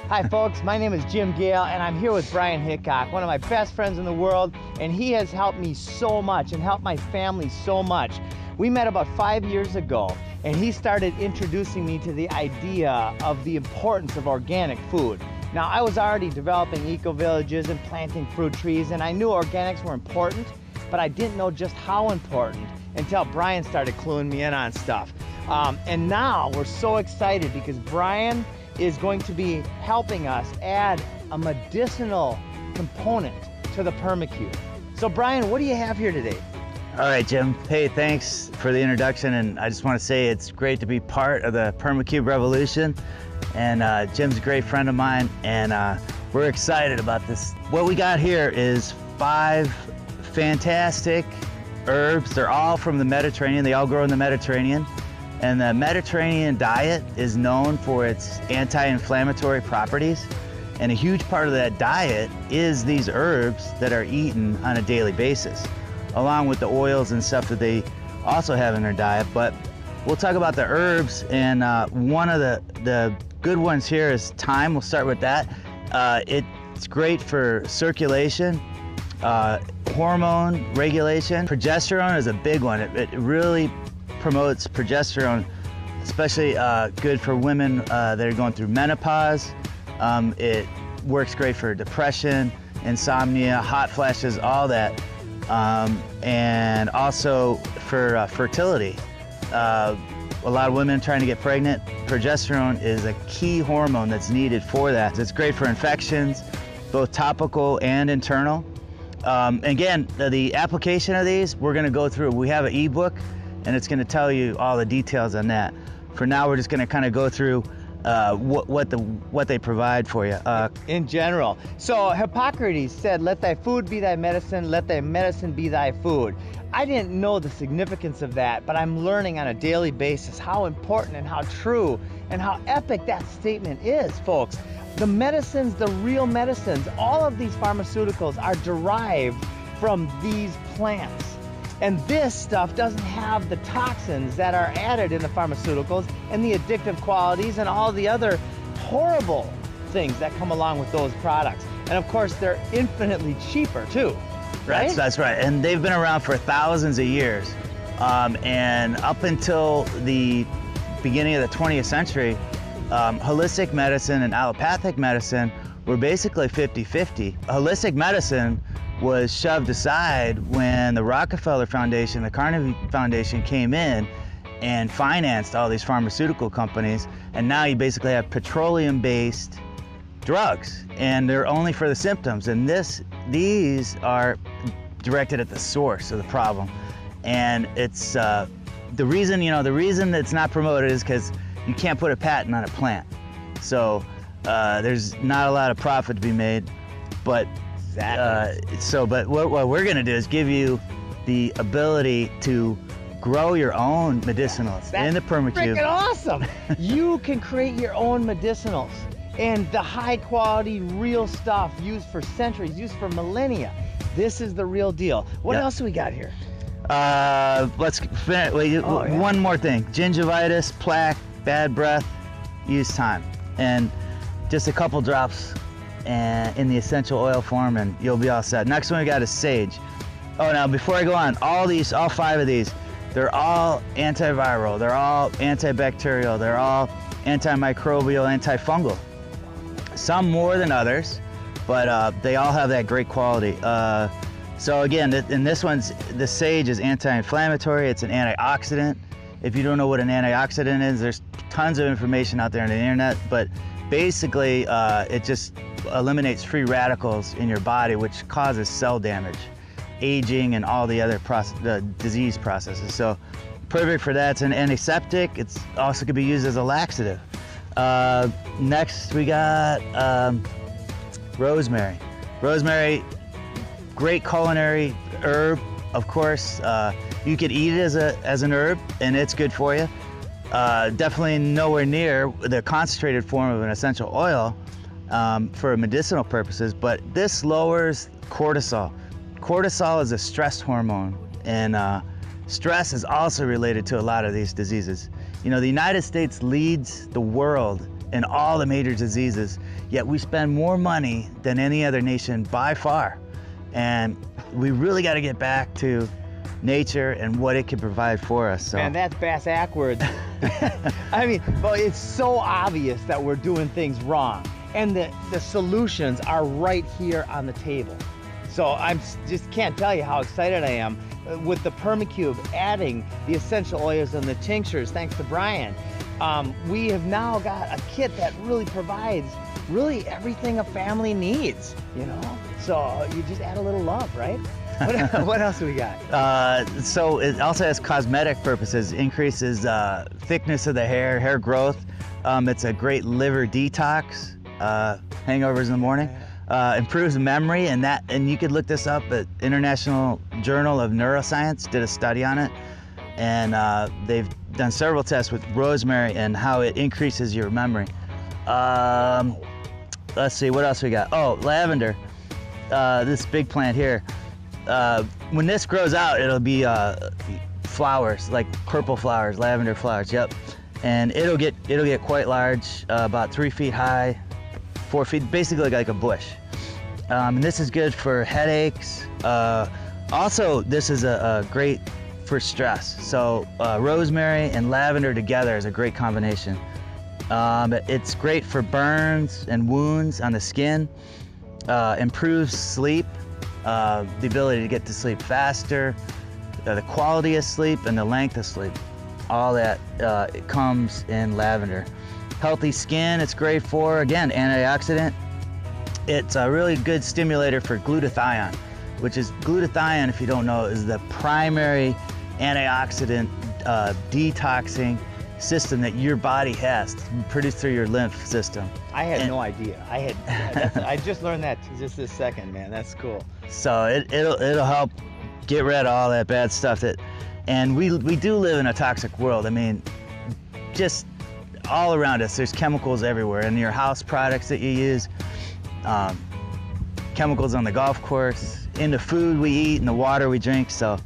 Hi folks, my name is Jim Gale and I'm here with Brian Hickok, one of my best friends in the world, and he has helped me so much and helped my family so much. We met about 5 years ago and he started introducing me to the idea of the importance of organic food. Now, I was already developing eco-villages and planting fruit trees, and I knew organics were important, but I didn't know just how important until Brian started cluing me in on stuff. And now we're so excited because Brian is going to be helping us add a medicinal component to the Permacube. So Brian, what do you have here today? All right, Jim. Hey, thanks for the introduction, and I just want to say it's great to be part of the Permacube revolution. And Jim's a great friend of mine, and we're excited about this. What we got here is 5 fantastic herbs. They're all from the Mediterranean. They all grow in the Mediterranean. And the Mediterranean diet is known for its anti-inflammatory properties. And a huge part of that diet is these herbs that are eaten on a daily basis, along with the oils and stuff that they also have in their diet. But we'll talk about the herbs, and one of the good ones here is thyme. We'll start with that. It's great for circulation, hormone regulation. Progesterone is a big one. It really promotes progesterone, especially good for women that are going through menopause. It works great for depression, insomnia, hot flashes, all that. And also for fertility. A lot of women trying to get pregnant, progesterone is a key hormone that's needed for that. It's great for infections, both topical and internal. Again, the application of these, we're gonna go through. We have an ebook, and it's gonna tell you all the details on that. For now, we're just gonna kind of go through what they provide for you. In general. So Hippocrates said, "Let thy food be thy medicine, let thy medicine be thy food." I didn't know the significance of that, but I'm learning on a daily basis how important and how true and how epic that statement is, folks. The medicines, the real medicines, all of these pharmaceuticals are derived from these plants. And this stuff doesn't have the toxins that are added in the pharmaceuticals and the addictive qualities and all the other horrible things that come along with those products. And of course, they're infinitely cheaper too, right? That's right. And they've been around for thousands of years. And up until the beginning of the 20th century, holistic medicine and allopathic medicine were basically 50-50. Holistic medicine was shoved aside when the Rockefeller Foundation, the Carnegie Foundation came in and financed all these pharmaceutical companies, and now you basically have petroleum-based drugs, and they're only for the symptoms, and these are directed at the source of the problem. And it's the reason it's not promoted is because you can't put a patent on a plant, so there's not a lot of profit to be made. But but what we're gonna do is give you the ability to grow your own medicinals in the Permacube. Freaking awesome! You can create your own medicinals, and the high quality, real stuff used for centuries, used for millennia. This is the real deal. What else do we got here? Let's finish. One more thing: gingivitis, plaque, bad breath. Use thyme, and just a couple drops in the essential oil form, and you'll be all set. Next one we got is sage. Oh, now before I go on, all 5 of these, they're all antiviral, they're all antibacterial, they're all antimicrobial, antifungal. Some more than others, but they all have that great quality. So again, in this one's, the sage is anti-inflammatory, it's an antioxidant. If you don't know what an antioxidant is, there's tons of information out there on the internet, but basically it just eliminates free radicals in your body, which causes cell damage, aging, and all the other disease processes. So perfect for that. It's an antiseptic. It's also could be used as a laxative. Next we got rosemary. Rosemary, great culinary herb, of course. You could eat it as an herb, and it's good for you. Definitely nowhere near the concentrated form of an essential oil for medicinal purposes, but this lowers cortisol. Cortisol is a stress hormone, and stress is also related to a lot of these diseases. You know, the United States leads the world in all the major diseases, yet we spend more money than any other nation by far. And we really got to get back to nature and what it can provide for us. So. Man, that's backwards. I mean, well, it's so obvious that we're doing things wrong, and the solutions are right here on the table. So I just can't tell you how excited I am with the Permacube adding the essential oils and the tinctures, thanks to Brian. We have now got a kit that really provides really everything a family needs, you know? So you just add a little love, right? What else do we got? So it also has cosmetic purposes, increases thickness of the hair growth. It's a great liver detox, hangovers in the morning. Improves memory, and you could look this up at International Journal of Neuroscience, did a study on it, and they've done several tests with rosemary and how it increases your memory. Let's see, what else we got? Oh, lavender, this big plant here. When this grows out, it'll be flowers, like purple flowers, lavender flowers, yep. And it'll get quite large, about 3 feet high, 4 feet, basically like a bush. And this is good for headaches. Also, this is a great for stress. So rosemary and lavender together is a great combination. It's great for burns and wounds on the skin, improves sleep, the ability to get to sleep faster, the quality of sleep and the length of sleep. All that it comes in lavender. Healthy skin, it's great for, again, antioxidant. It's a really good stimulator for glutathione, which is glutathione, if you don't know, is the primary antioxidant detoxing system that your body has produced through your lymph system. I had no idea. I just learned that just this second, man. That's cool. So it'll help get rid of all that bad stuff and we do live in a toxic world. I mean, just all around us, there's chemicals everywhere, in your house products that you use, chemicals on the golf course, in the food we eat, and the water we drink. So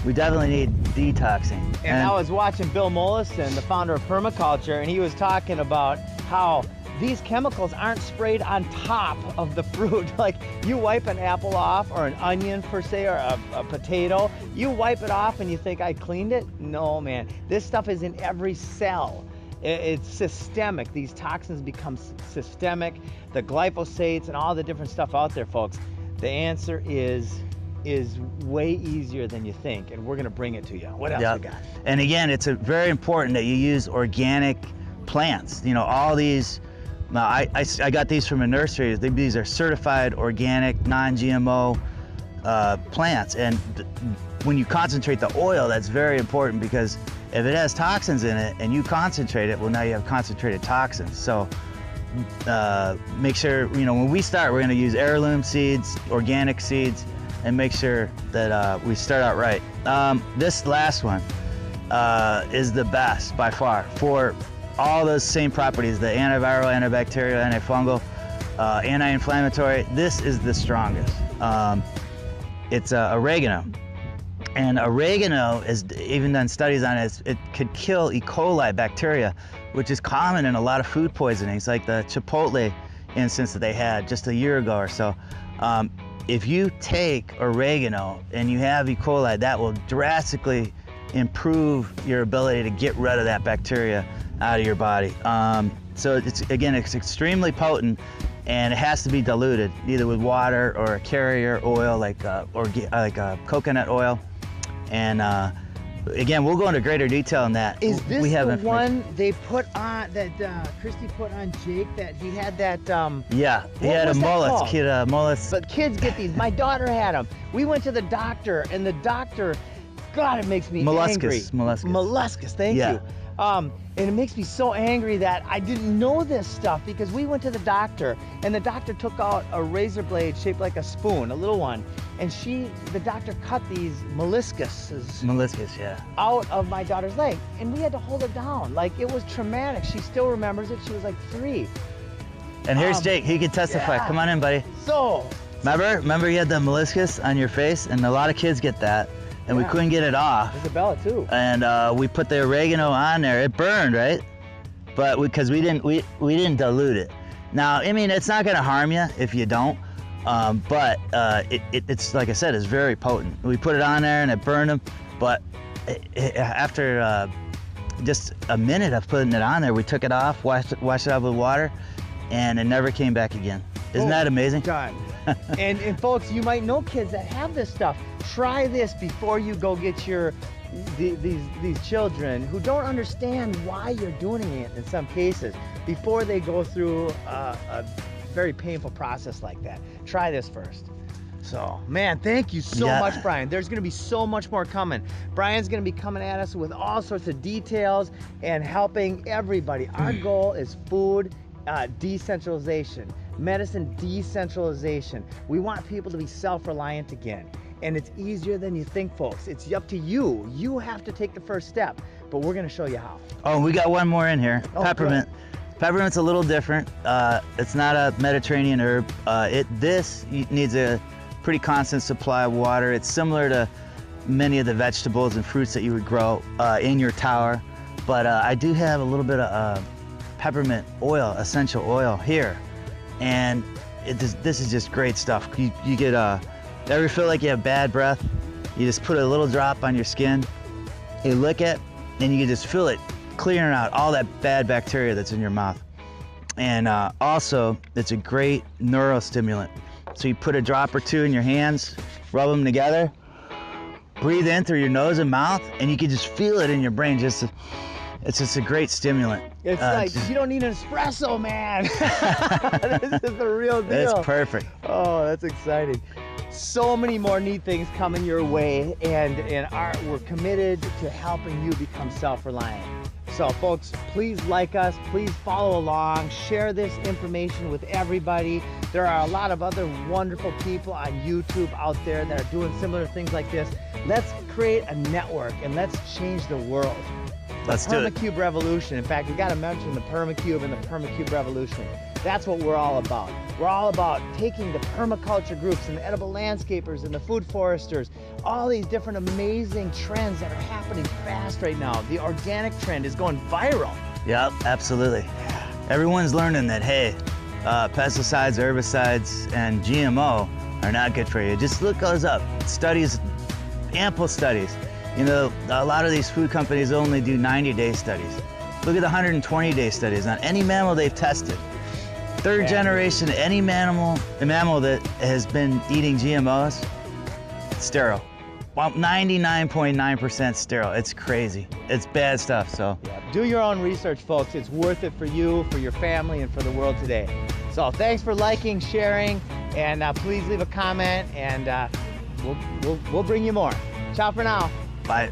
we definitely need detoxing. And I was watching Bill Mollison, the founder of permaculture, and he was talking about how these chemicals aren't sprayed on top of the fruit. Like, you wipe an apple off, or an onion per se, or a potato, you wipe it off and you think, I cleaned it? No, man. This stuff is in every cell. It's systemic. These toxins become systemic. The glyphosates and all the different stuff out there, folks. The answer is way easier than you think, and we're gonna bring it to you. What else we got? And again, it's very important that you use organic plants. You know, all these, I got these from a nursery. These are certified organic, non-GMO plants. And when you concentrate the oil, that's very important, because if it has toxins in it and you concentrate it, well, now you have concentrated toxins. So make sure, you know, when we start, we're gonna use heirloom seeds, organic seeds, and make sure that we start out right. This last one is the best by far for all those same properties: the antiviral, antibacterial, antifungal, anti-inflammatory. This is the strongest. It's oregano. And oregano has even done studies on it. It could kill E. coli bacteria, which is common in a lot of food poisonings, like the Chipotle instance that they had just a year ago or so. If you take oregano and you have E. coli, that will drastically improve your ability to get rid of that bacteria out of your body. So it's extremely potent, and it has to be diluted either with water or a carrier oil like coconut oil. And again, we'll go into greater detail on that. Is this the one they put on, that Christy put on Jake, that he had that, yeah, he had a mullet. Kid, mullets. But kids get these. My daughter had them. We went to the doctor, and the doctor, God, it makes me angry. Molluscus, thank you. And it makes me so angry that I didn't know this stuff, because we went to the doctor, and the doctor took out a razor blade shaped like a spoon, a little one, and the doctor cut these molluscus yeah, out of my daughter's leg, and we had to hold her down. Like, it was traumatic. She still remembers it. She was like 3. And here's Jake. He can testify. Yeah. Come on in, buddy. So remember you had the molluscus on your face, and a lot of kids get that. And we couldn't get it off. Isabella too. And we put the oregano on there. It burned, right? but because we didn't dilute it. Now, I mean, it's not going to harm you if you don't, but it's like I said, it's very potent. We put it on there and it burned them, but after just a minute of putting it on there, we took it off, washed it out with water, and it never came back again. Isn't that amazing? Done. and folks, you might know kids that have this stuff. Try this before you go get these children who don't understand why you're doing it in some cases, before they go through a very painful process like that. Try this first. So, man, thank you so much, Brian. There's going to be so much more coming. Brian's going to be coming at us with all sorts of details and helping everybody. Our goal is food decentralization, medicine decentralization. We want people to be self-reliant again. And it's easier than you think, folks. It's up to you. You have to take the first step, but we're going to show you how. Oh, we got one more in here. Peppermint. Good. Peppermint's a little different. It's not a Mediterranean herb. This needs a pretty constant supply of water. It's similar to many of the vegetables and fruits that you would grow in your tower. But I do have a little bit of peppermint oil, essential oil here. And this is just great stuff. You get ever feel like you have bad breath? You just put a little drop on your skin, you lick it, and you can just feel it clearing out all that bad bacteria that's in your mouth. And also, it's a great neurostimulant. So you put a drop or two in your hands, rub them together, breathe in through your nose and mouth, and you can just feel it in your brain. It's just a great stimulant. It's like, you don't need an espresso, man. This is the real deal. It's perfect. Oh, that's exciting. So many more neat things coming your way, and we're committed to helping you become self-reliant. So folks, please like us, please follow along, share this information with everybody. There are a lot of other wonderful people on YouTube out there that are doing similar things like this. Let's create a network and let's change the world. Let's do it. Permacube revolution. In fact, we got to mention the Permacube and the Permacube revolution. That's what we're all about. We're all about taking the permaculture groups and the edible landscapers and the food foresters, all these different amazing trends that are happening fast right now. The organic trend is going viral. Yep, absolutely. Everyone's learning that, hey, pesticides, herbicides, and GMO are not good for you. Just look those up. Studies, ample studies. You know, a lot of these food companies only do 90-day studies. Look at the 120-day studies on any mammal they've tested. Third generation, any mammal that has been eating GMOs, sterile. Well, 99.9% sterile. It's crazy. It's bad stuff, so. Yeah, do your own research, folks. It's worth it for you, for your family, and for the world today. So thanks for liking, sharing, and please leave a comment, and we'll bring you more. Ciao for now. Bye.